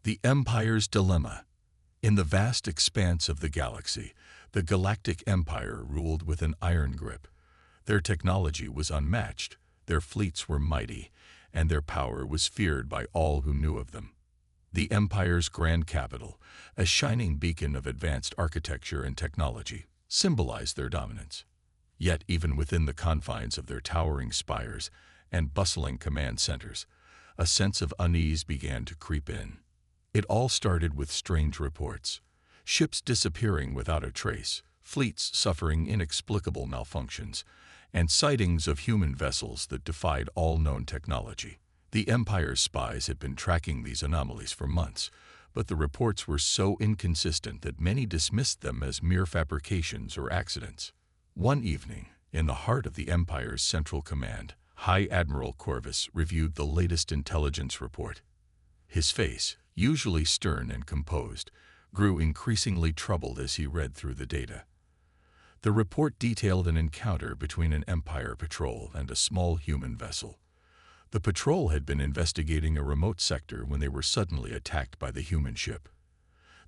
The Empire's Dilemma. In the vast expanse of the galaxy, the Galactic Empire ruled with an iron grip. Their technology was unmatched, their fleets were mighty, and their power was feared by all who knew of them. The Empire's grand capital, a shining beacon of advanced architecture and technology, symbolized their dominance. Yet even within the confines of their towering spires and bustling command centers, a sense of unease began to creep in. It all started with strange reports. Ships disappearing without a trace, fleets suffering inexplicable malfunctions, and sightings of human vessels that defied all known technology. The Empire's spies had been tracking these anomalies for months, but the reports were so inconsistent that many dismissed them as mere fabrications or accidents. One evening, in the heart of the Empire's central command, High Admiral Corvus reviewed the latest intelligence report. His face, usually stern and composed, grew increasingly troubled as he read through the data. The report detailed an encounter between an Empire patrol and a small human vessel. The patrol had been investigating a remote sector when they were suddenly attacked by the human ship.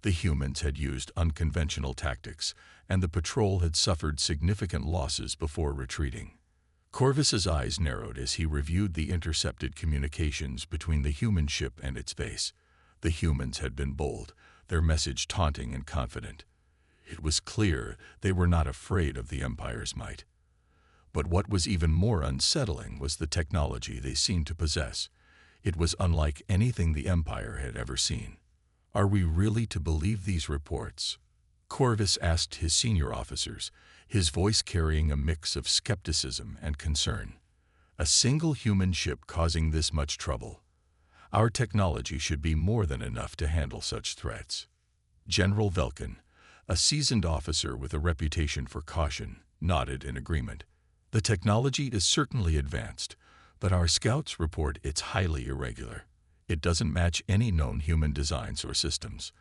The humans had used unconventional tactics, and the patrol had suffered significant losses before retreating. Corvus's eyes narrowed as he reviewed the intercepted communications between the human ship and its base. The humans had been bold, their message taunting and confident. It was clear they were not afraid of the Empire's might. But what was even more unsettling was the technology they seemed to possess. It was unlike anything the Empire had ever seen. Are we really to believe these reports? Corvus asked his senior officers, his voice carrying a mix of skepticism and concern. A single human ship causing this much trouble. Our technology should be more than enough to handle such threats. General Velkin, a seasoned officer with a reputation for caution, nodded in agreement. The technology is certainly advanced, but our scouts report it's highly irregular. It doesn't match any known human designs or systems.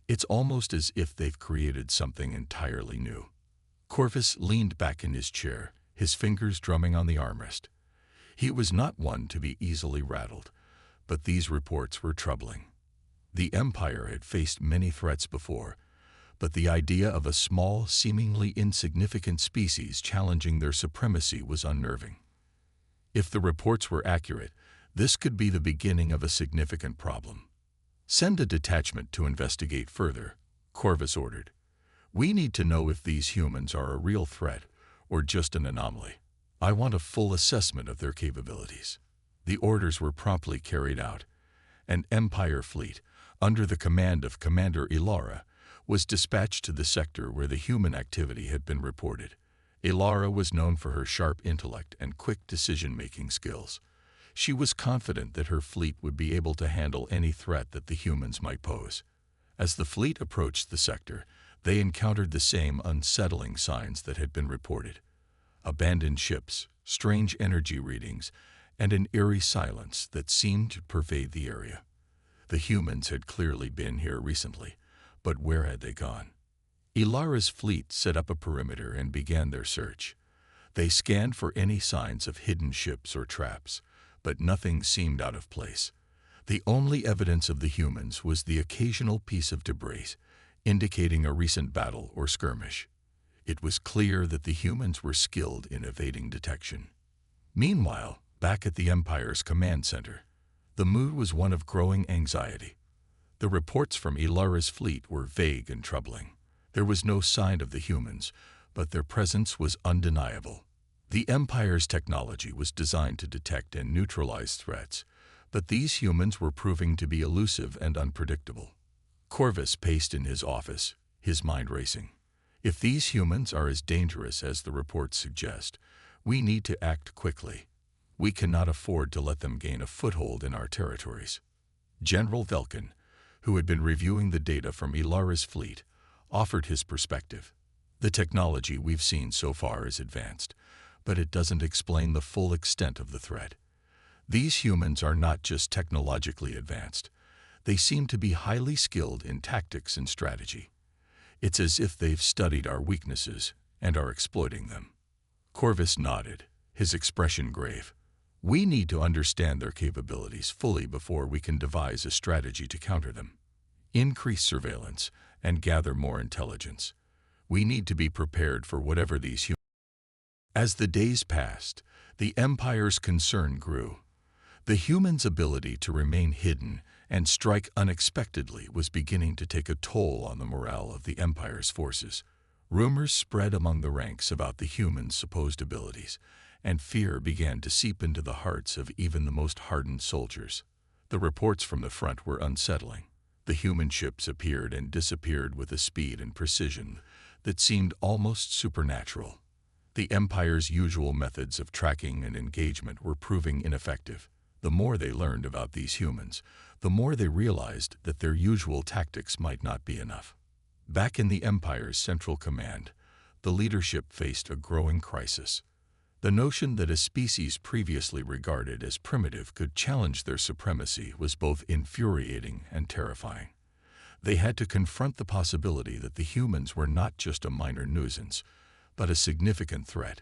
It's almost as if they've created something entirely new. Corvus leaned back in his chair, his fingers drumming on the armrest. He was not one to be easily rattled, but these reports were troubling. The Empire had faced many threats before, but the idea of a small, seemingly insignificant species challenging their supremacy was unnerving. If the reports were accurate, this could be the beginning of a significant problem. Send a detachment to investigate further, Corvus ordered. We need to know if these humans are a real threat or just an anomaly. I want a full assessment of their capabilities. The orders were promptly carried out. An Empire fleet, under the command of Commander Ilara, was dispatched to the sector where the human activity had been reported. Ilara was known for her sharp intellect and quick decision-making skills. She was confident that her fleet would be able to handle any threat that the humans might pose. As the fleet approached the sector, they encountered the same unsettling signs that had been reported. Abandoned ships, strange energy readings, and an eerie silence that seemed to pervade the area. The humans had clearly been here recently, but where had they gone? Ilara's fleet set up a perimeter and began their search. They scanned for any signs of hidden ships or traps, but nothing seemed out of place. The only evidence of the humans was the occasional piece of debris, indicating a recent battle or skirmish. It was clear that the humans were skilled in evading detection. Meanwhile, back at the Empire's command center, the mood was one of growing anxiety. The reports from Ilara's fleet were vague and troubling. There was no sign of the humans, but their presence was undeniable. The Empire's technology was designed to detect and neutralize threats, but these humans were proving to be elusive and unpredictable. Corvus paced in his office, his mind racing. If these humans are as dangerous as the reports suggest, we need to act quickly. We cannot afford to let them gain a foothold in our territories. General Velkin, who had been reviewing the data from Ilara's fleet, offered his perspective. The technology we've seen so far is advanced, but it doesn't explain the full extent of the threat. These humans are not just technologically advanced. They seem to be highly skilled in tactics and strategy. It's as if they've studied our weaknesses and are exploiting them. Corvus nodded, his expression grave. We need to understand their capabilities fully before we can devise a strategy to counter them. Increase surveillance and gather more intelligence. We need to be prepared for whatever these humans. As the days passed, the Empire's concern grew. The humans' ability to remain hidden and strike unexpectedly was beginning to take a toll on the morale of the Empire's forces. Rumors spread among the ranks about the humans' supposed abilities, and fear began to seep into the hearts of even the most hardened soldiers. The reports from the front were unsettling. The human ships appeared and disappeared with a speed and precision that seemed almost supernatural. The Empire's usual methods of tracking and engagement were proving ineffective. The more they learned about these humans, the more they realized that their usual tactics might not be enough. Back in the Empire's central command, the leadership faced a growing crisis. The notion that a species previously regarded as primitive could challenge their supremacy was both infuriating and terrifying. They had to confront the possibility that the humans were not just a minor nuisance, but a significant threat.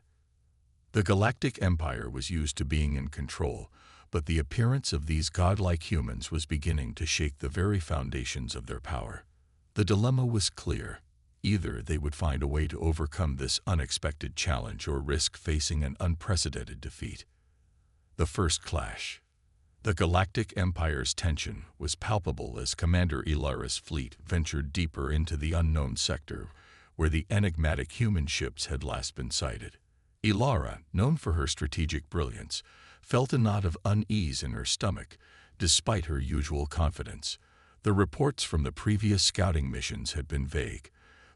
The Galactic Empire was used to being in control, but the appearance of these godlike humans was beginning to shake the very foundations of their power. The dilemma was clear. Either they would find a way to overcome this unexpected challenge or risk facing an unprecedented defeat. The first clash. The Galactic Empire's tension was palpable as Commander Ilara's fleet ventured deeper into the unknown sector, where the enigmatic human ships had last been sighted. Ilara, known for her strategic brilliance, felt a knot of unease in her stomach, despite her usual confidence. The reports from the previous scouting missions had been vague,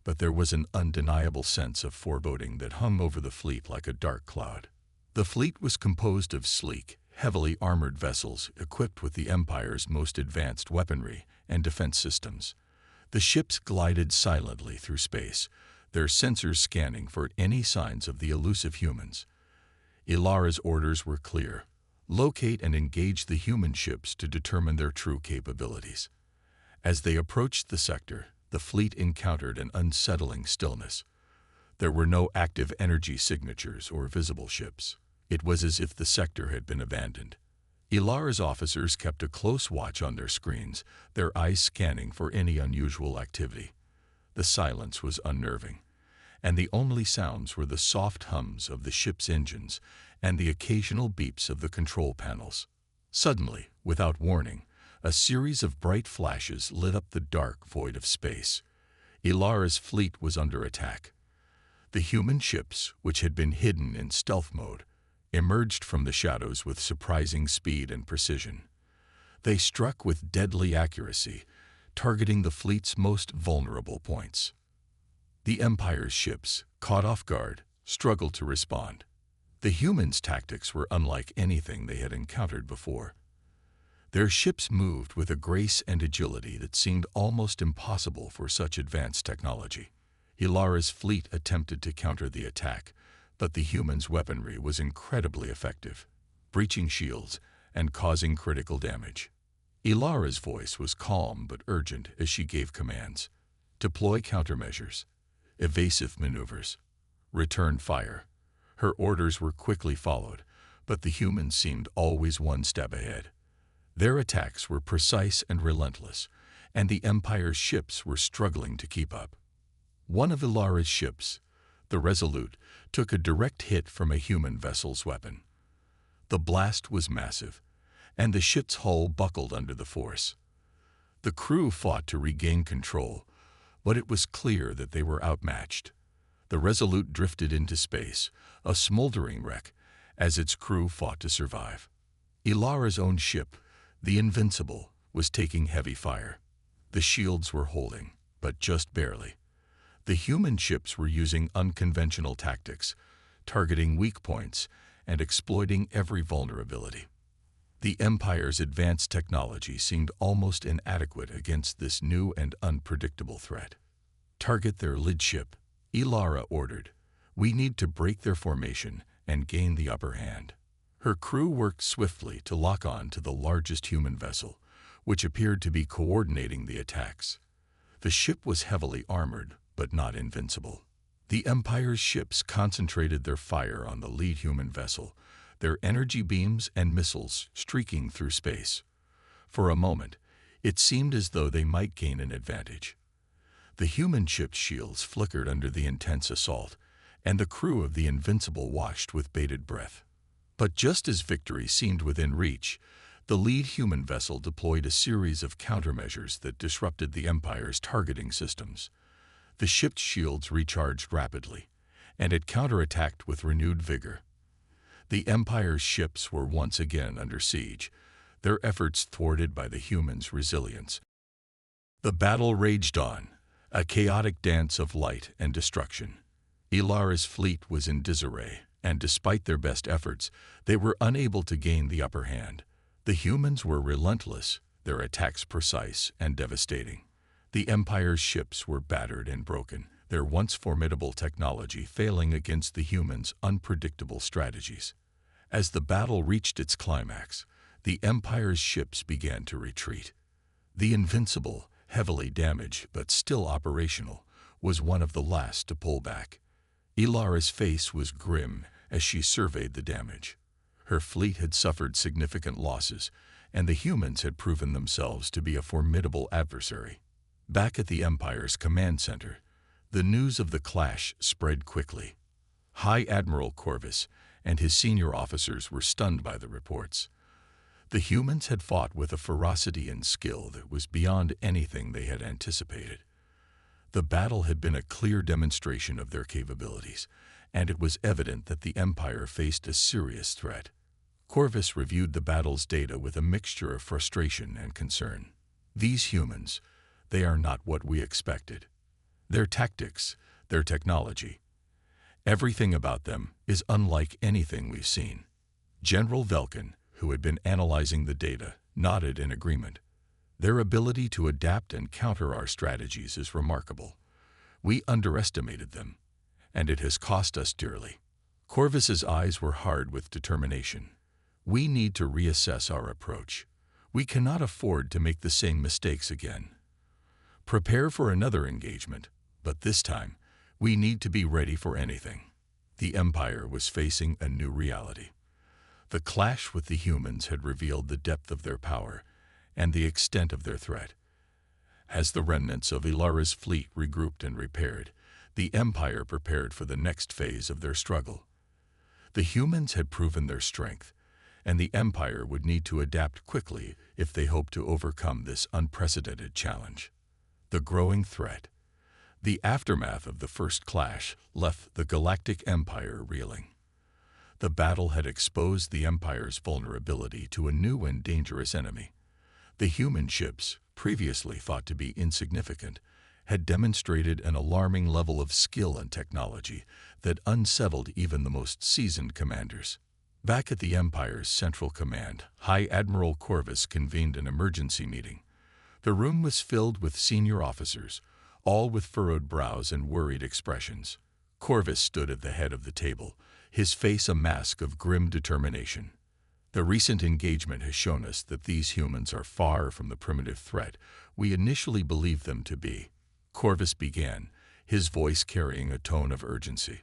but there was an undeniable sense of foreboding that hung over the fleet like a dark cloud. The fleet was composed of sleek, heavily armored vessels equipped with the Empire's most advanced weaponry and defense systems. The ships glided silently through space, their sensors scanning for any signs of the elusive humans. Ilara's orders were clear: locate and engage the human ships to determine their true capabilities. As they approached the sector, the fleet encountered an unsettling stillness. There were no active energy signatures or visible ships. It was as if the sector had been abandoned. Ilara's officers kept a close watch on their screens, their eyes scanning for any unusual activity. The silence was unnerving, and the only sounds were the soft hums of the ship's engines and the occasional beeps of the control panels. Suddenly, without warning, a series of bright flashes lit up the dark void of space. Ilara's fleet was under attack. The human ships, which had been hidden in stealth mode, emerged from the shadows with surprising speed and precision. They struck with deadly accuracy, targeting the fleet's most vulnerable points. The Empire's ships, caught off guard, struggled to respond. The humans' tactics were unlike anything they had encountered before. Their ships moved with a grace and agility that seemed almost impossible for such advanced technology. Ilara's fleet attempted to counter the attack, but the humans' weaponry was incredibly effective, breaching shields and causing critical damage. Ilara's voice was calm but urgent as she gave commands: deploy countermeasures, evasive maneuvers, return fire. Her orders were quickly followed, but the humans seemed always one step ahead. Their attacks were precise and relentless, and the Empire's ships were struggling to keep up. One of Ilara's ships, the Resolute, took a direct hit from a human vessel's weapon. The blast was massive, and the ship's hull buckled under the force. The crew fought to regain control, but it was clear that they were outmatched. The Resolute drifted into space, a smoldering wreck, as its crew fought to survive. Ilara's own ship, the Invincible, was taking heavy fire. The shields were holding, but just barely. The human ships were using unconventional tactics, targeting weak points and exploiting every vulnerability. The Empire's advanced technology seemed almost inadequate against this new and unpredictable threat. Target their lead ship, Ilara ordered. We need to break their formation and gain the upper hand. Her crew worked swiftly to lock on to the largest human vessel, which appeared to be coordinating the attacks. The ship was heavily armored, but not invincible. The Empire's ships concentrated their fire on the lead human vessel, their energy beams and missiles streaking through space. For a moment, it seemed as though they might gain an advantage. The human ship's shields flickered under the intense assault, and the crew of the Invincible watched with bated breath. But just as victory seemed within reach, the lead human vessel deployed a series of countermeasures that disrupted the Empire's targeting systems. The ship's shields recharged rapidly, and it counterattacked with renewed vigor. The Empire's ships were once again under siege, their efforts thwarted by the humans' resilience. The battle raged on, a chaotic dance of light and destruction. Ilara's fleet was in disarray, and despite their best efforts, they were unable to gain the upper hand. The humans were relentless, their attacks precise and devastating. The Empire's ships were battered and broken, their once formidable technology failing against the humans' unpredictable strategies. As the battle reached its climax, the Empire's ships began to retreat. The Invincible, heavily damaged but still operational, was one of the last to pull back. Ilara's face was grim as she surveyed the damage. Her fleet had suffered significant losses, and the humans had proven themselves to be a formidable adversary. Back at the Empire's command center, the news of the clash spread quickly. High Admiral Corvus and his senior officers were stunned by the reports. The humans had fought with a ferocity and skill that was beyond anything they had anticipated. The battle had been a clear demonstration of their capabilities, and it was evident that the Empire faced a serious threat. Corvus reviewed the battle's data with a mixture of frustration and concern. These humans, they are not what we expected. Their tactics, their technology, everything about them is unlike anything we've seen. General Velkin, who had been analyzing the data, nodded in agreement. Their ability to adapt and counter our strategies is remarkable. We underestimated them, and it has cost us dearly. Corvus's eyes were hard with determination. We need to reassess our approach. We cannot afford to make the same mistakes again. Prepare for another engagement, but this time, we need to be ready for anything. The Empire was facing a new reality. The clash with the humans had revealed the depth of their power and the extent of their threat. As the remnants of Ilara's fleet regrouped and repaired, the Empire prepared for the next phase of their struggle. The humans had proven their strength, and the Empire would need to adapt quickly if they hoped to overcome this unprecedented challenge. The growing threat. The aftermath of the first clash left the Galactic Empire reeling. The battle had exposed the Empire's vulnerability to a new and dangerous enemy. The human ships, previously thought to be insignificant, had demonstrated an alarming level of skill and technology that unsettled even the most seasoned commanders. Back at the Empire's Central Command, High Admiral Corvus convened an emergency meeting. The room was filled with senior officers, all with furrowed brows and worried expressions. Corvus stood at the head of the table, his face a mask of grim determination. The recent engagement has shown us that these humans are far from the primitive threat we initially believed them to be. Corvus began, his voice carrying a tone of urgency.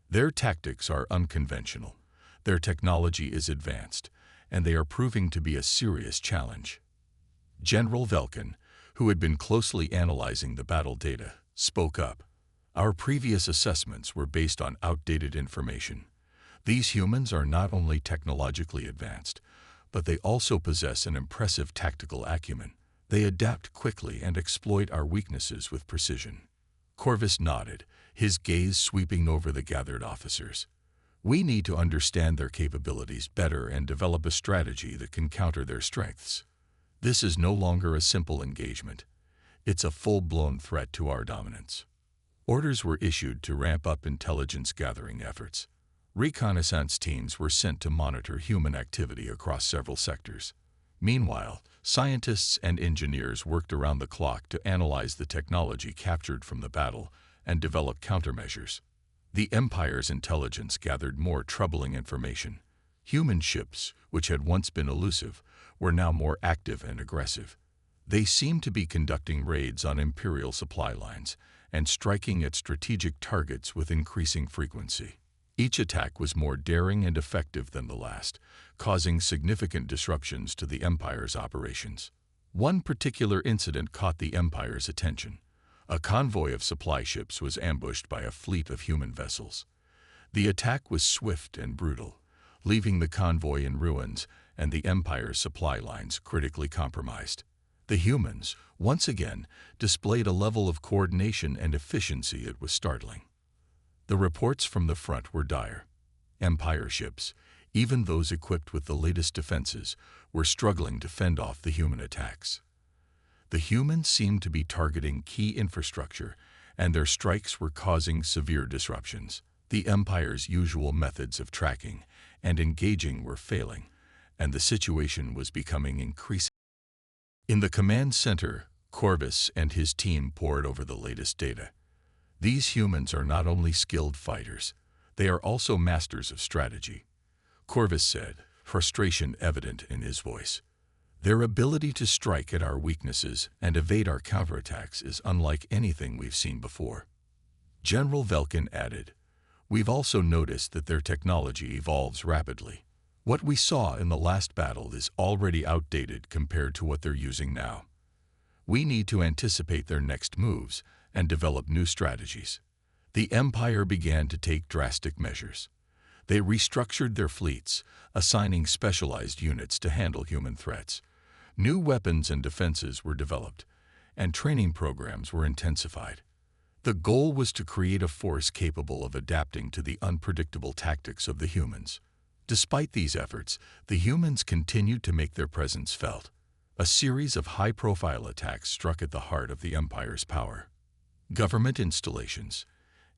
Their tactics are unconventional, their technology is advanced, and they are proving to be a serious challenge. General Velkin, who had been closely analyzing the battle data, spoke up. Our previous assessments were based on outdated information. These humans are not only technologically advanced, but they also possess an impressive tactical acumen. They adapt quickly and exploit our weaknesses with precision. Corvus nodded, his gaze sweeping over the gathered officers. We need to understand their capabilities better and develop a strategy that can counter their strengths. This is no longer a simple engagement. It's a full-blown threat to our dominance. Orders were issued to ramp up intelligence gathering efforts. Reconnaissance teams were sent to monitor human activity across several sectors. Meanwhile, scientists and engineers worked around the clock to analyze the technology captured from the battle and develop countermeasures. The Empire's intelligence gathered more troubling information. Human ships, which had once been elusive, were now more active and aggressive. They seemed to be conducting raids on Imperial supply lines and striking at strategic targets with increasing frequency. Each attack was more daring and effective than the last, causing significant disruptions to the Empire's operations. One particular incident caught the Empire's attention. A convoy of supply ships was ambushed by a fleet of human vessels. The attack was swift and brutal, leaving the convoy in ruins and the Empire's supply lines critically compromised. The humans, once again, displayed a level of coordination and efficiency that was startling. The reports from the front were dire. Empire ships, even those equipped with the latest defenses, were struggling to fend off the human attacks. The humans seemed to be targeting key infrastructure, and their strikes were causing severe disruptions. The Empire's usual methods of tracking and engaging were failing, and the situation was becoming increasing. In the command center, Corvus and his team pored over the latest data. These humans are not only skilled fighters, they are also masters of strategy. Corvus said, frustration evident in his voice. Their ability to strike at our weaknesses and evade our counterattacks is unlike anything we've seen before. General Velkin added, we've also noticed that their technology evolves rapidly. What we saw in the last battle is already outdated compared to what they're using now. We need to anticipate their next moves and develop new strategies. The Empire began to take drastic measures. They restructured their fleets, assigning specialized units to handle human threats. New weapons and defenses were developed, and training programs were intensified. The goal was to create a force capable of adapting to the unpredictable tactics of the humans. Despite these efforts, the humans continued to make their presence felt. A series of high-profile attacks struck at the heart of the Empire's power. Government installations,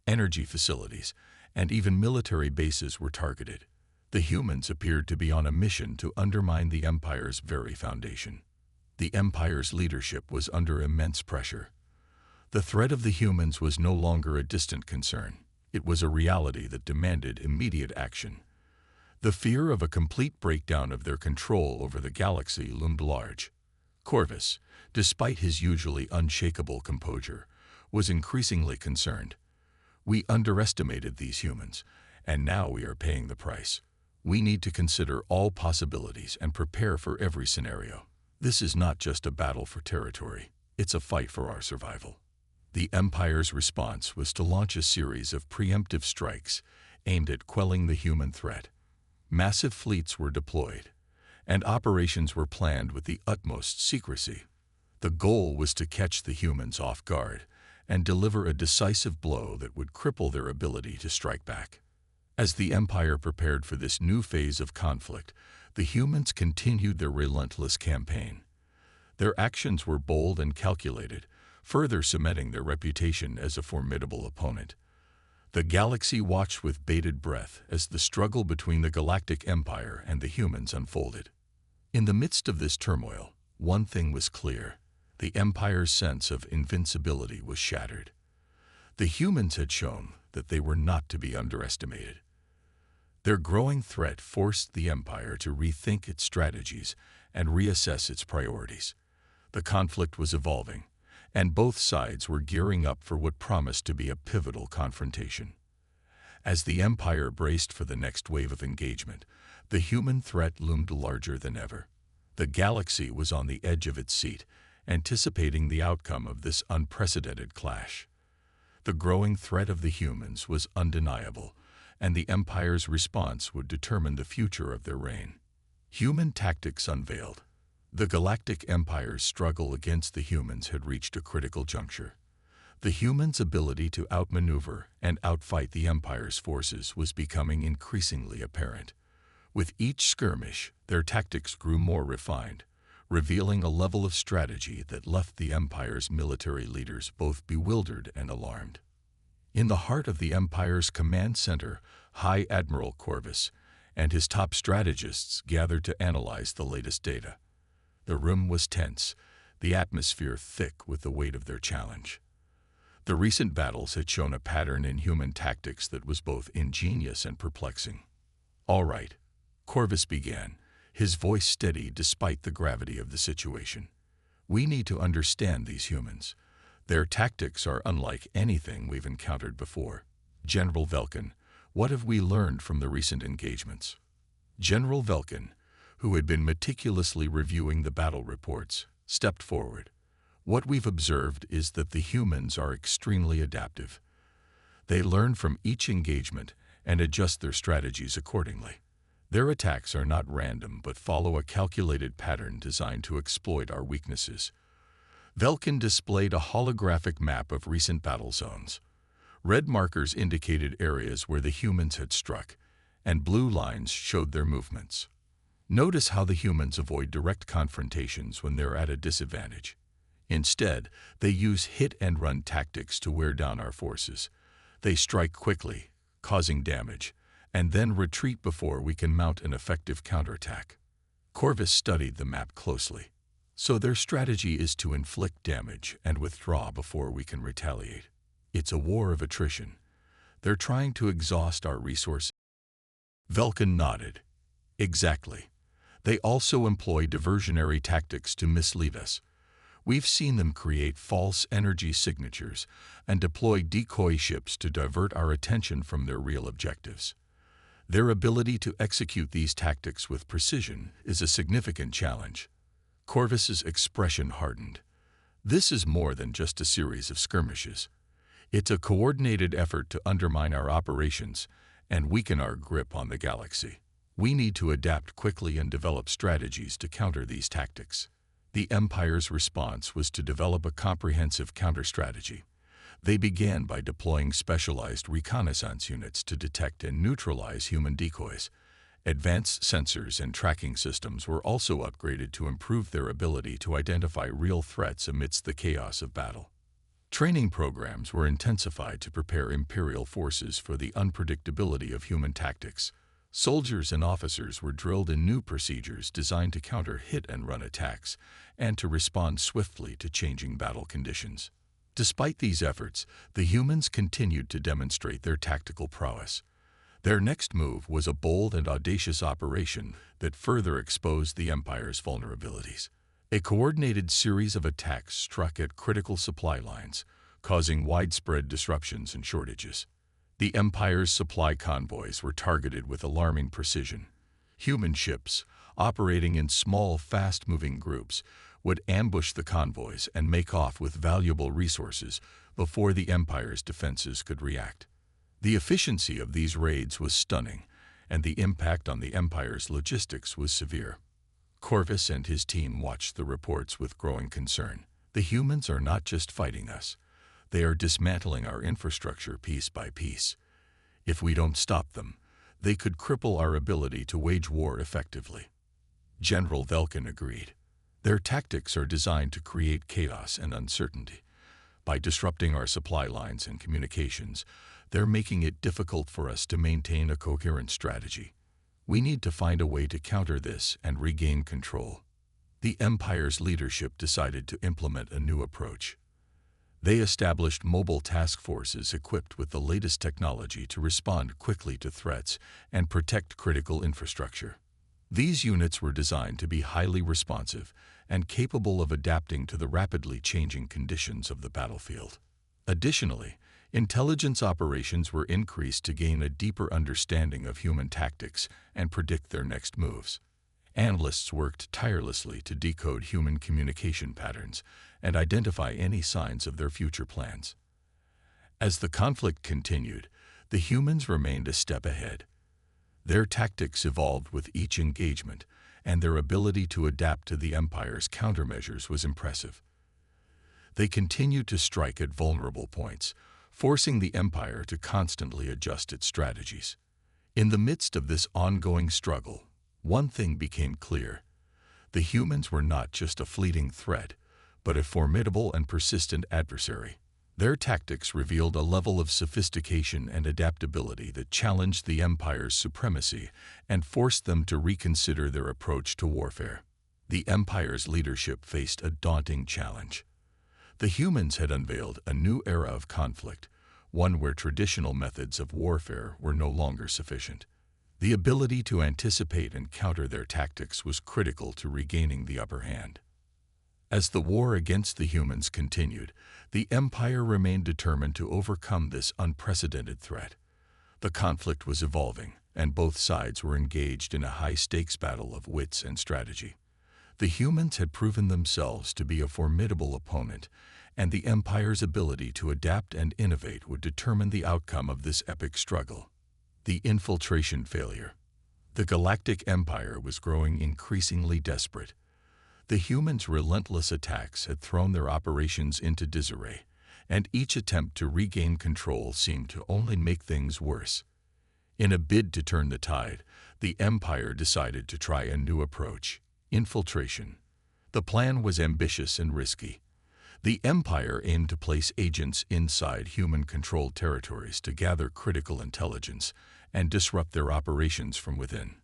energy facilities, and even military bases were targeted. The humans appeared to be on a mission to undermine the Empire's very foundation. The Empire's leadership was under immense pressure. The threat of the humans was no longer a distant concern. It was a reality that demanded immediate action. The fear of a complete breakdown of their control over the galaxy loomed large. Corvus, despite his usually unshakable composure, was increasingly concerned. We underestimated these humans, and now we are paying the price. We need to consider all possibilities and prepare for every scenario. This is not just a battle for territory, it's a fight for our survival. The Empire's response was to launch a series of preemptive strikes aimed at quelling the human threat. Massive fleets were deployed, and operations were planned with the utmost secrecy. The goal was to catch the humans off guard and deliver a decisive blow that would cripple their ability to strike back. As the Empire prepared for this new phase of conflict, the humans continued their relentless campaign. Their actions were bold and calculated, further cementing their reputation as a formidable opponent. The galaxy watched with bated breath as the struggle between the Galactic Empire and the humans unfolded. In the midst of this turmoil, one thing was clear. The Empire's sense of invincibility was shattered. The humans had shown that they were not to be underestimated. Their growing threat forced the Empire to rethink its strategies and reassess its priorities. The conflict was evolving, and both sides were gearing up for what promised to be a pivotal confrontation. As the Empire braced for the next wave of engagement, the human threat loomed larger than ever. The galaxy was on the edge of its seat, anticipating the outcome of this unprecedented clash. The growing threat of the humans was undeniable, and the Empire's response would determine the future of their reign. Human tactics unveiled. The Galactic Empire's struggle against the humans had reached a critical juncture. The humans' ability to outmaneuver and outfight the Empire's forces was becoming increasingly apparent. With each skirmish, their tactics grew more refined, revealing a level of strategy that left the Empire's military leaders both bewildered and alarmed. In the heart of the Empire's command center, High Admiral Corvus and his top strategists gathered to analyze the latest data. The room was tense, the atmosphere thick with the weight of their challenge. The recent battles had shown a pattern in human tactics that was both ingenious and perplexing. "All right," Corvus began, his voice steady despite the gravity of the situation. "We need to understand these humans. Their tactics are unlike anything we've encountered before." General Velkin, What have we learned from the recent engagements? General Velkin, who had been meticulously reviewing the battle reports, stepped forward. What we've observed is that the humans are extremely adaptive. They learn from each engagement and adjust their strategies accordingly. Their attacks are not random but follow a calculated pattern designed to exploit our weaknesses. Velkin displayed a holographic map of recent battle zones. Red markers indicated areas where the humans had struck, and blue lines showed their movements. Notice how the humans avoid direct confrontations when they're at a disadvantage. Instead, they use hit-and-run tactics to wear down our forces. They strike quickly, causing damage, and then retreat before we can mount an effective counterattack. Corvus studied the map closely. So their strategy is to inflict damage and withdraw before we can retaliate. It's a war of attrition. They're trying to exhaust our resources. Velkin nodded. Exactly. They also employ diversionary tactics to mislead us. We've seen them create false energy signatures and deploy decoy ships to divert our attention from their real objectives. Their ability to execute these tactics with precision is a significant challenge. Corvus's expression hardened. This is more than just a series of skirmishes. It's a coordinated effort to undermine our operations and weaken our grip on the galaxy. We need to adapt quickly and develop strategies to counter these tactics. The Empire's response was to develop a comprehensive counter-strategy. They began by deploying specialized reconnaissance units to detect and neutralize human decoys. Advanced sensors and tracking systems were also upgraded to improve their ability to identify real threats amidst the chaos of battle. Training programs were intensified to prepare Imperial forces for the unpredictability of human tactics. Soldiers and officers were drilled in new procedures designed to counter hit-and-run attacks and to respond swiftly to changing battle conditions. Despite these efforts, the humans continued to demonstrate their tactical prowess. Their next move was a bold and audacious operation that further exposed the Empire's vulnerabilities. A coordinated series of attacks struck at critical supply lines, causing widespread disruptions and shortages. The Empire's supply convoys were targeted with alarming precision. Human ships, operating in small, fast-moving groups, would ambush the convoys and make off with valuable resources before the Empire's defenses could react. The efficiency of these raids was stunning, and the impact on the Empire's logistics was severe. Corvus and his team watched the reports with growing concern. The humans are not just fighting us. They are dismantling our infrastructure piece by piece. If we don't stop them, they could cripple our ability to wage war effectively. General Velkin agreed. Their tactics are designed to create chaos and uncertainty. By disrupting our supply lines and communications, they're making it difficult for us to maintain a coherent strategy. We need to find a way to counter this and regain control. The Empire's leadership decided to implement a new approach. They established mobile task forces equipped with the latest technology to respond quickly to threats and protect critical infrastructure. These units were designed to be highly responsive and capable of adapting to the rapidly changing conditions of the battlefield. Additionally, intelligence operations were increased to gain a deeper understanding of human tactics and predict their next moves. Analysts worked tirelessly to decode human communication patterns and identify any signs of their future plans. As the conflict continued, the humans remained a step ahead. Their tactics evolved with each engagement, and their ability to adapt to the Empire's countermeasures was impressive. They continued to strike at vulnerable points, forcing the Empire to constantly adjust its strategies. In the midst of this ongoing struggle, one thing became clear. The humans were not just a fleeting threat, but a formidable and persistent adversary. Their tactics revealed a level of sophistication and adaptability that challenged the Empire's supremacy and forced them to reconsider their approach to warfare. The Empire's leadership faced a daunting challenge. The humans had unveiled a new era of conflict, one where traditional methods of warfare were no longer sufficient. The ability to anticipate and counter their tactics was critical to regaining the upper hand. As the war against the humans continued, the Empire remained determined to overcome this unprecedented threat. The conflict was evolving, and both sides were engaged in a high-stakes battle of wits and strategy. The humans had proven themselves to be a formidable opponent, and the Empire's ability to adapt and innovate would determine the outcome of this epic struggle. The infiltration failure. The Galactic Empire was growing increasingly desperate. The humans' relentless attacks had thrown their operations into disarray, and each attempt to regain control seemed to only make things worse. In a bid to turn the tide, the Empire decided to try a new approach: infiltration. The plan was ambitious and risky. The Empire aimed to place agents inside human-controlled territories to gather critical intelligence and disrupt their operations from within.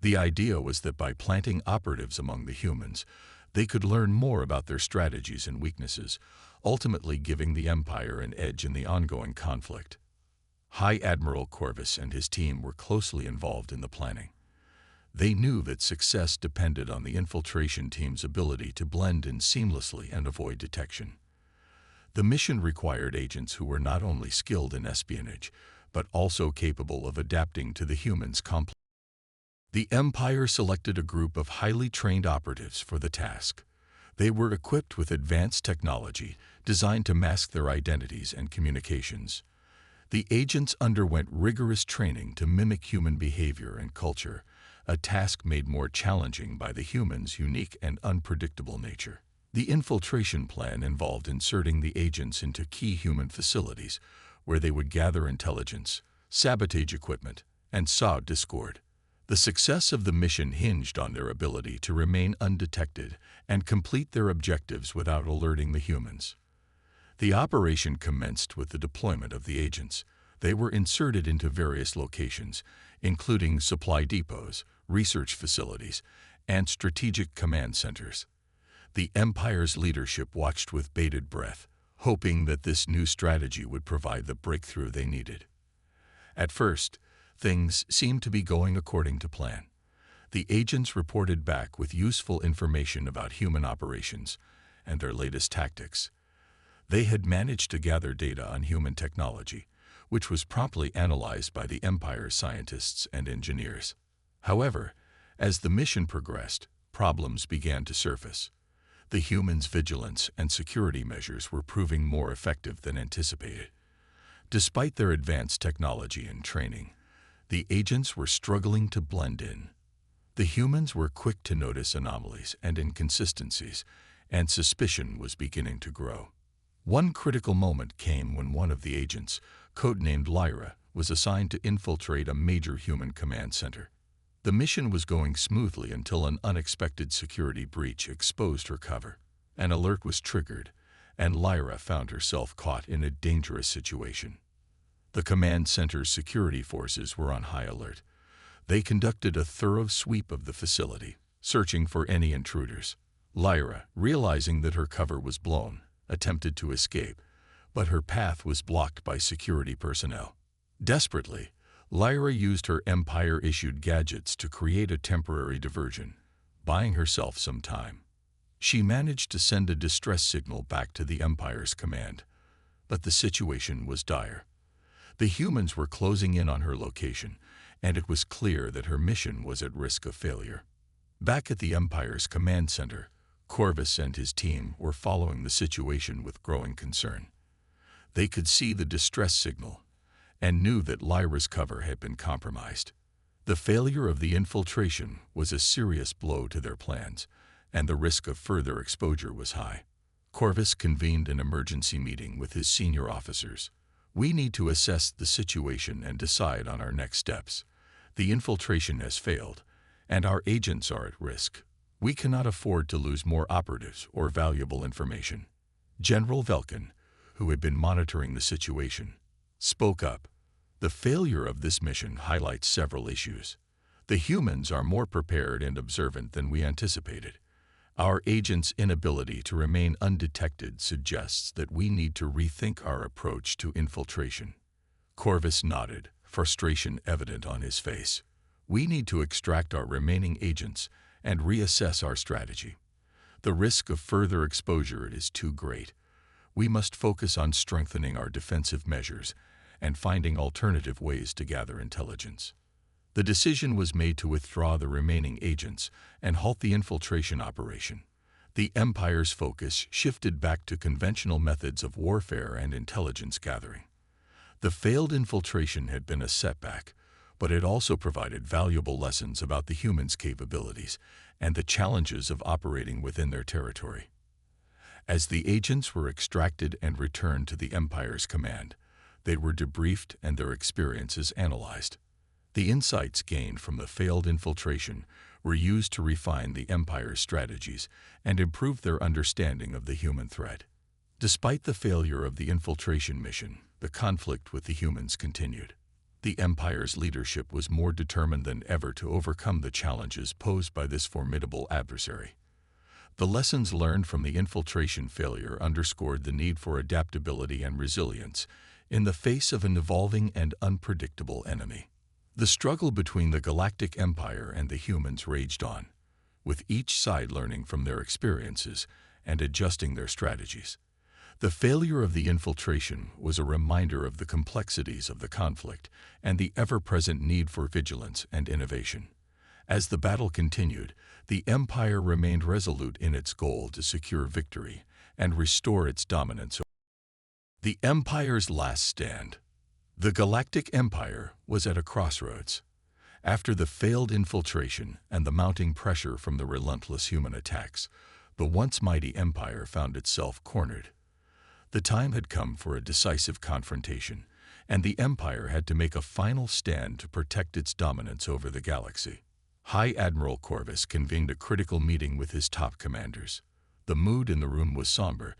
The idea was that by planting operatives among the humans, they could learn more about their strategies and weaknesses, ultimately giving the Empire an edge in the ongoing conflict. High Admiral Corvus and his team were closely involved in the planning. They knew that success depended on the infiltration team's ability to blend in seamlessly and avoid detection. The mission required agents who were not only skilled in espionage, but also capable of adapting to the humans' complex. The Empire selected a group of highly trained operatives for the task. They were equipped with advanced technology designed to mask their identities and communications. The agents underwent rigorous training to mimic human behavior and culture, a task made more challenging by the humans' unique and unpredictable nature. The infiltration plan involved inserting the agents into key human facilities, where they would gather intelligence, sabotage equipment, and sow discord. The success of the mission hinged on their ability to remain undetected and complete their objectives without alerting the humans. The operation commenced with the deployment of the agents. They were inserted into various locations, including supply depots, research facilities, and strategic command centers. The Empire's leadership watched with bated breath, hoping that this new strategy would provide the breakthrough they needed. At first, things seemed to be going according to plan. The agents reported back with useful information about human operations and their latest tactics. They had managed to gather data on human technology, which was promptly analyzed by the Empire's scientists and engineers. However, as the mission progressed, problems began to surface. The humans' vigilance and security measures were proving more effective than anticipated. Despite their advanced technology and training, the agents were struggling to blend in. The humans were quick to notice anomalies and inconsistencies, and suspicion was beginning to grow. One critical moment came when one of the agents, codenamed Lyra, was assigned to infiltrate a major human command center. The mission was going smoothly until an unexpected security breach exposed her cover. An alert was triggered, and Lyra found herself caught in a dangerous situation. The command center's security forces were on high alert. They conducted a thorough sweep of the facility, searching for any intruders. Lyra, realizing that her cover was blown, attempted to escape, but her path was blocked by security personnel. Desperately, Lyra used her Empire-issued gadgets to create a temporary diversion, buying herself some time. She managed to send a distress signal back to the Empire's command, but the situation was dire. The humans were closing in on her location, and it was clear that her mission was at risk of failure. Back at the Empire's command center, Corvus and his team were following the situation with growing concern. They could see the distress signal and knew that Lyra's cover had been compromised. The failure of the infiltration was a serious blow to their plans, and the risk of further exposure was high. Corvus convened an emergency meeting with his senior officers. "We need to assess the situation and decide on our next steps. The infiltration has failed, and our agents are at risk. We cannot afford to lose more operatives or valuable information." General Velkin, who had been monitoring the situation, spoke up. "The failure of this mission highlights several issues. The humans are more prepared and observant than we anticipated. Our agents' inability to remain undetected suggests that we need to rethink our approach to infiltration." Corvus nodded, frustration evident on his face. "We need to extract our remaining agents and reassess our strategy. The risk of further exposure is too great. We must focus on strengthening our defensive measures and finding alternative ways to gather intelligence. The decision was made to withdraw the remaining agents and halt the infiltration operation. The Empire's focus shifted back to conventional methods of warfare and intelligence gathering. The failed infiltration had been a setback, but it also provided valuable lessons about the humans' capabilities and the challenges of operating within their territory. As the agents were extracted and returned to the Empire's command, they were debriefed and their experiences analyzed. The insights gained from the failed infiltration were used to refine the Empire's strategies and improve their understanding of the human threat. Despite the failure of the infiltration mission, the conflict with the humans continued. The Empire's leadership was more determined than ever to overcome the challenges posed by this formidable adversary. The lessons learned from the infiltration failure underscored the need for adaptability and resilience in the face of an evolving and unpredictable enemy. The struggle between the Galactic Empire and the humans raged on, with each side learning from their experiences and adjusting their strategies. The failure of the infiltration was a reminder of the complexities of the conflict and the ever-present need for vigilance and innovation. As the battle continued, the Empire remained resolute in its goal to secure victory and restore its dominance. The Empire's last stand. The Galactic Empire was at a crossroads. After the failed infiltration and the mounting pressure from the relentless human attacks, the once mighty Empire found itself cornered. The time had come for a decisive confrontation, and the Empire had to make a final stand to protect its dominance over the galaxy. High Admiral Corvus convened a critical meeting with his top commanders. The mood in the room was somber,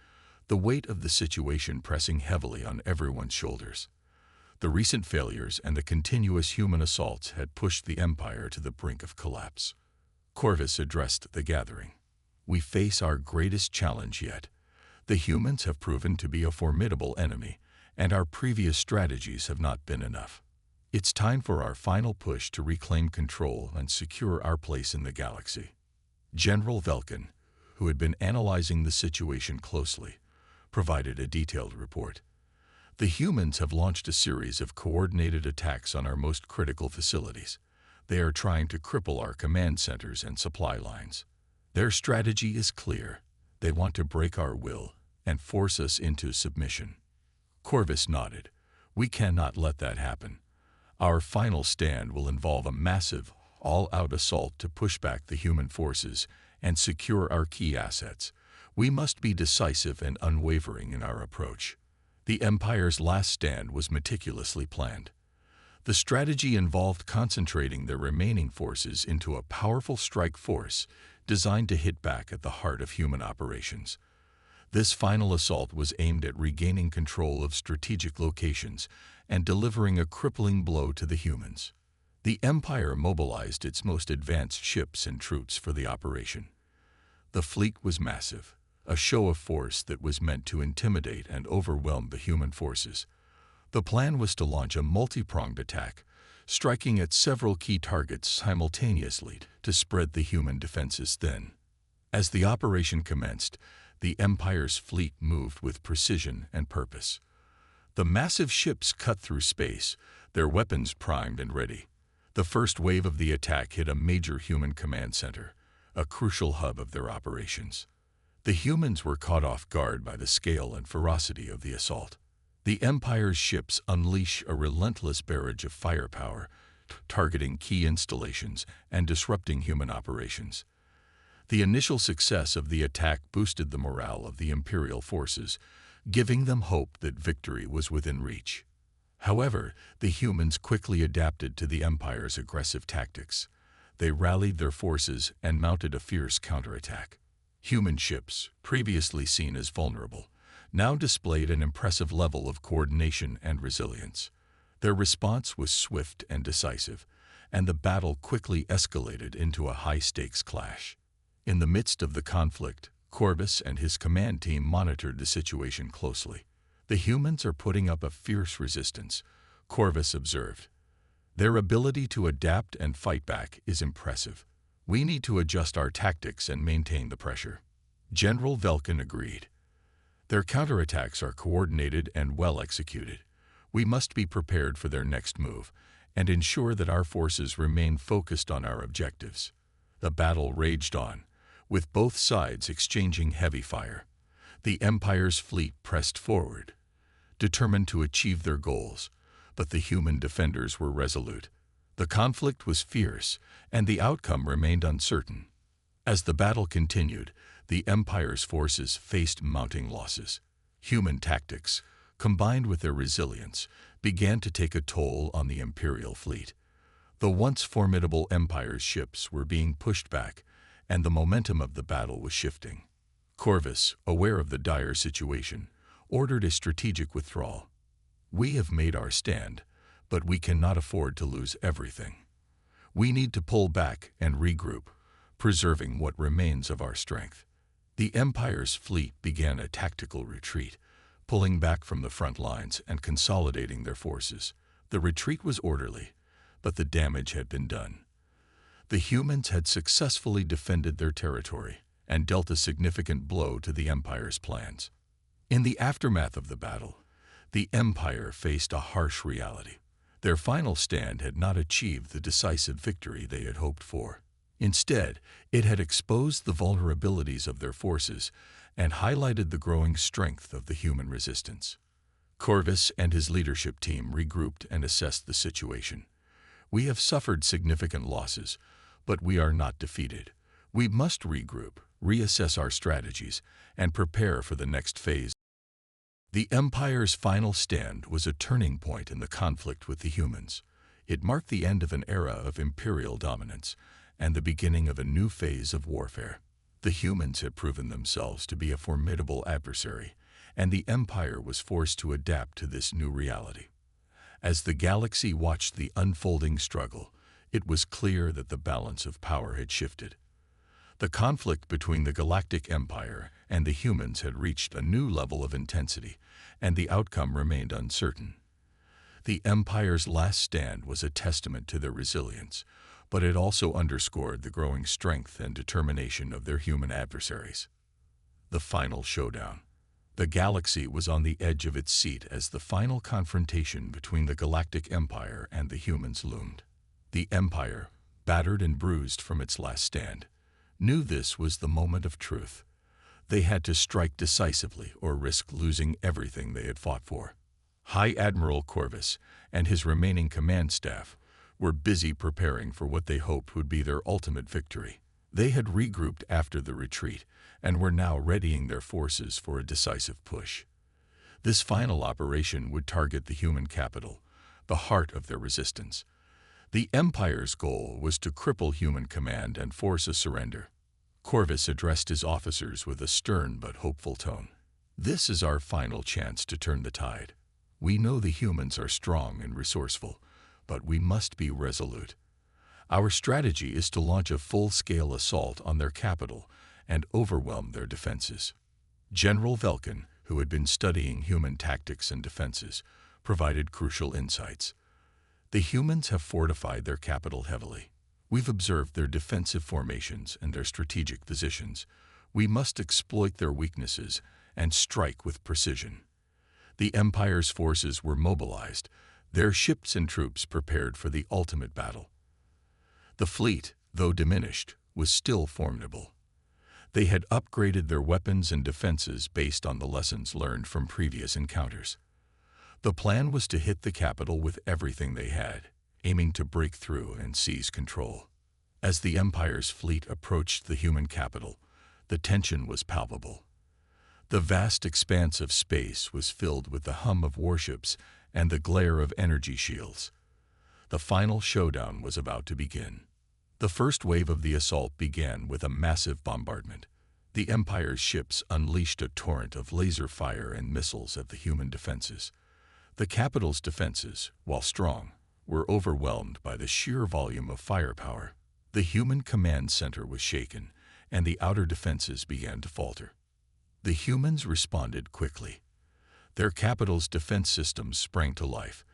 the weight of the situation pressing heavily on everyone's shoulders. The recent failures and the continuous human assaults had pushed the Empire to the brink of collapse. Corvus addressed the gathering. "We face our greatest challenge yet. The humans have proven to be a formidable enemy, and our previous strategies have not been enough. It's time for our final push to reclaim control and secure our place in the galaxy." General Velkin, who had been analyzing the situation closely, provided a detailed report. "The humans have launched a series of coordinated attacks on our most critical facilities. They are trying to cripple our command centers and supply lines. Their strategy is clear. They want to break our will and force us into submission." Corvus nodded. "We cannot let that happen. Our final stand will involve a massive, all-out assault to push back the human forces and secure our key assets. We must be decisive and unwavering in our approach." The Empire's last stand was meticulously planned. The strategy involved concentrating their remaining forces into a powerful strike force designed to hit back at the heart of human operations. This final assault was aimed at regaining control of strategic locations and delivering a crippling blow to the humans. The Empire mobilized its most advanced ships and troops for the operation. The fleet was massive, a show of force that was meant to intimidate and overwhelm the human forces. The plan was to launch a multi-pronged attack, striking at several key targets simultaneously to spread the human defenses thin. As the operation commenced, the Empire's fleet moved with precision and purpose. The massive ships cut through space, their weapons primed and ready. The first wave of the attack hit a major human command center, a crucial hub of their operations. The humans were caught off guard by the scale and ferocity of the assault. The Empire's ships unleash a relentless barrage of firepower, targeting key installations and disrupting human operations. The initial success of the attack boosted the morale of the Imperial forces, giving them hope that victory was within reach. However, the humans quickly adapted to the Empire's aggressive tactics. They rallied their forces and mounted a fierce counterattack. Human ships, previously seen as vulnerable, now displayed an impressive level of coordination and resilience. Their response was swift and decisive, and the battle quickly escalated into a high-stakes clash. In the midst of the conflict, Corvus and his command team monitored the situation closely. "The humans are putting up a fierce resistance," Corvus observed. "Their ability to adapt and fight back is impressive. We need to adjust our tactics and maintain the pressure." General Velkin agreed. "Their counterattacks are coordinated and well executed. We must be prepared for their next move and ensure that our forces remain focused on our objectives. The battle raged on, with both sides exchanging heavy fire. The Empire's fleet pressed forward, determined to achieve their goals, but the human defenders were resolute. The conflict was fierce, and the outcome remained uncertain. As the battle continued, the Empire's forces faced mounting losses. Human tactics, combined with their resilience, began to take a toll on the Imperial fleet. The once formidable Empire's ships were being pushed back, and the momentum of the battle was shifting. Corvus, aware of the dire situation, ordered a strategic withdrawal. "We have made our stand, but we cannot afford to lose everything. We need to pull back and regroup, preserving what remains of our strength." The Empire's fleet began a tactical retreat, pulling back from the front lines and consolidating their forces. The retreat was orderly, but the damage had been done. The humans had successfully defended their territory and dealt a significant blow to the Empire's plans. In the aftermath of the battle, the Empire faced a harsh reality. Their final stand had not achieved the decisive victory they had hoped for. Instead, it had exposed the vulnerabilities of their forces and highlighted the growing strength of the human resistance. Corvus and his leadership team regrouped and assessed the situation. "We have suffered significant losses, but we are not defeated. We must regroup, reassess our strategies, and prepare for the next phase." The Empire's final stand was a turning point in the conflict with the humans. It marked the end of an era of imperial dominance and the beginning of a new phase of warfare. The humans had proven themselves to be a formidable adversary, and the Empire was forced to adapt to this new reality. As the galaxy watched the unfolding struggle, it was clear that the balance of power had shifted. The conflict between the Galactic Empire and the humans had reached a new level of intensity, and the outcome remained uncertain. The Empire's last stand was a testament to their resilience, but it also underscored the growing strength and determination of their human adversaries. The final showdown. The galaxy was on the edge of its seat as the final confrontation between the Galactic Empire and the humans loomed. The Empire, battered and bruised from its last stand, knew this was the moment of truth. They had to strike decisively or risk losing everything they had fought for. High Admiral Corvus and his remaining command staff were busy preparing for what they hoped would be their ultimate victory. They had regrouped after the retreat and were now readying their forces for a decisive push. This final operation would target the human capital, the heart of their resistance. The Empire's goal was to cripple human command and force a surrender. Corvus addressed his officers with a stern but hopeful tone. "This is our final chance to turn the tide. We know the humans are strong and resourceful, but we must be resolute. Our strategy is to launch a full-scale assault on their capital and overwhelm their defenses." General Velkin, who had been studying human tactics and defenses, provided crucial insights. "The humans have fortified their capital heavily. We've observed their defensive formations and their strategic positions. We must exploit their weaknesses and strike with precision." The Empire's forces were mobilized, their ships and troops prepared for the ultimate battle. The fleet, though diminished, was still formidable. They had upgraded their weapons and defenses based on the lessons learned from previous encounters. The plan was to hit the capital with everything they had, aiming to break through and seize control. As the Empire's fleet approached the human capital, the tension was palpable. The vast expanse of space was filled with the hum of warships and the glare of energy shields. The final showdown was about to begin. The first wave of the assault began with a massive bombardment. The Empire's ships unleashed a torrent of laser fire and missiles at the human defenses. The capital's defenses, while strong, were overwhelmed by the sheer volume of firepower. The human command center was shaken, and the outer defenses began to falter. The humans responded quickly. Their capital's defense systems sprang to life,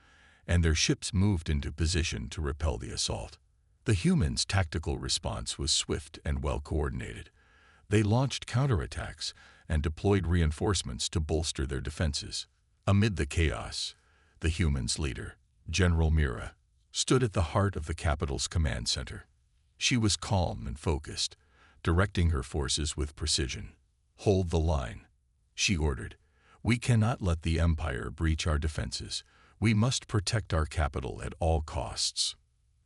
and their ships moved into position to repel the assault. The humans' tactical response was swift and well-coordinated. They launched counterattacks and deployed reinforcements to bolster their defenses. Amid the chaos, The humans' leader, General Mira, stood at the heart of the capital's command center. She was calm and focused, directing her forces with precision. "Hold the line," she ordered. "We cannot let the Empire breach our defenses. We must protect our capital at all costs."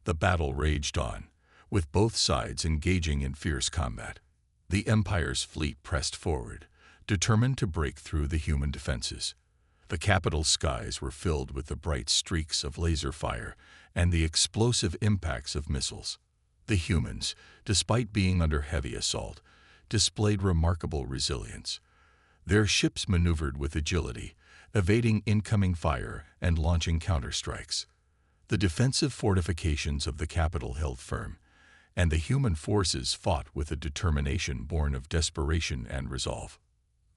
The battle raged on, with both sides engaging in fierce combat. The Empire's fleet pressed forward, determined to break through the human defenses. The capital's skies were filled with the bright streaks of laser fire and the explosive impacts of missiles. The humans, despite being under heavy assault, displayed remarkable resilience. Their ships maneuvered with agility, evading incoming fire and launching counterstrikes. The defensive fortifications of the capital held firm, and the human forces fought with a determination born of desperation and resolve.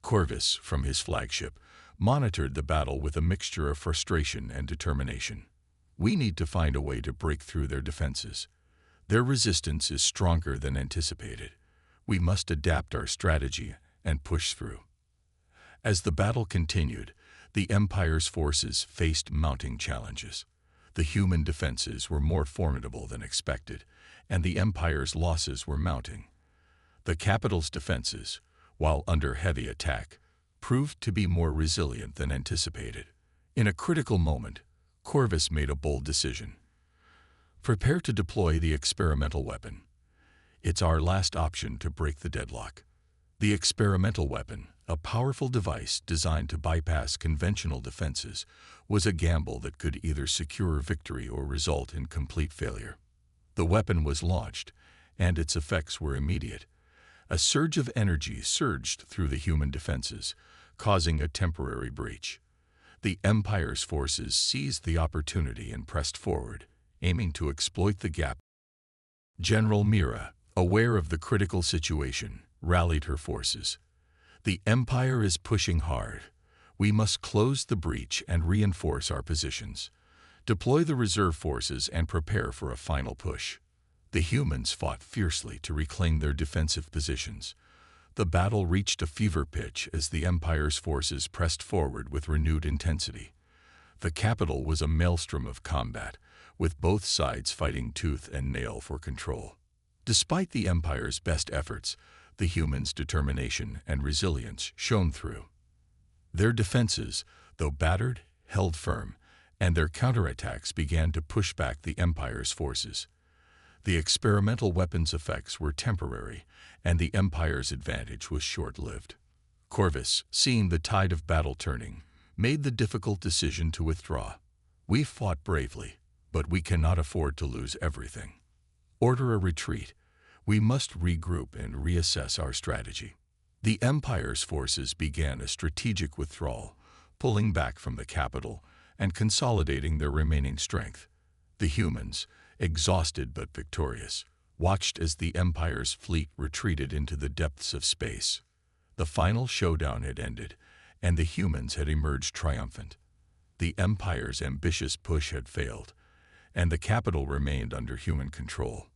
Corvus, from his flagship, monitored the battle with a mixture of frustration and determination. "We need to find a way to break through their defenses. Their resistance is stronger than anticipated. We must adapt our strategy and push through." As the battle continued, the Empire's forces faced mounting challenges. The human defenses were more formidable than expected, and the Empire's losses were mounting. The capital's defenses, while under heavy attack, proved to be more resilient than anticipated. In a critical moment, Corvus made a bold decision. "Prepare to deploy the experimental weapon. It's our last option to break the deadlock." The experimental weapon, a powerful device designed to bypass conventional defenses, was a gamble that could either secure victory or result in complete failure. The weapon was launched, and its effects were immediate. A surge of energy surged through the human defenses, causing a temporary breach. The Empire's forces seized the opportunity and pressed forward, aiming to exploit the gap. General Mira, aware of the critical situation, rallied her forces. "The Empire is pushing hard. We must close the breach and reinforce our positions. Deploy the reserve forces and prepare for a final push." The humans fought fiercely to reclaim their defensive positions. The battle reached a fever pitch as the Empire's forces pressed forward with renewed intensity. The capital was a maelstrom of combat, with both sides fighting tooth and nail for control. Despite the Empire's best efforts, the humans' determination and resilience shone through. Their defenses, though battered, held firm, and their counterattacks began to push back the Empire's forces. The experimental weapons' effects were temporary, and the Empire's advantage was short-lived. Corvus, seeing the tide of battle turning, made the difficult decision to withdraw. "We fought bravely, but we cannot afford to lose everything. Order a retreat. We must regroup and reassess our strategy." The Empire's forces began a strategic withdrawal, pulling back from the capital and consolidating their remaining strength. The humans, exhausted but victorious, watched as the Empire's fleet retreated into the depths of space. The final showdown had ended, and the humans had emerged triumphant. The Empire's ambitious push had failed, and the capital remained under human control.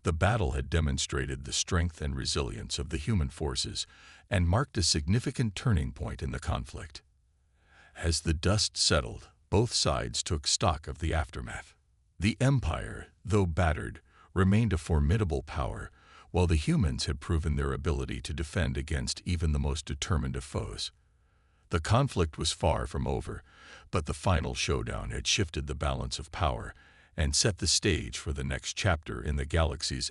The battle had demonstrated the strength and resilience of the human forces and marked a significant turning point in the conflict. As the dust settled, both sides took stock of the aftermath. The Empire, though battered, remained a formidable power, while the humans had proven their ability to defend against even the most determined of foes. The conflict was far from over, but the final showdown had shifted the balance of power and set the stage for the next chapter in the galaxy's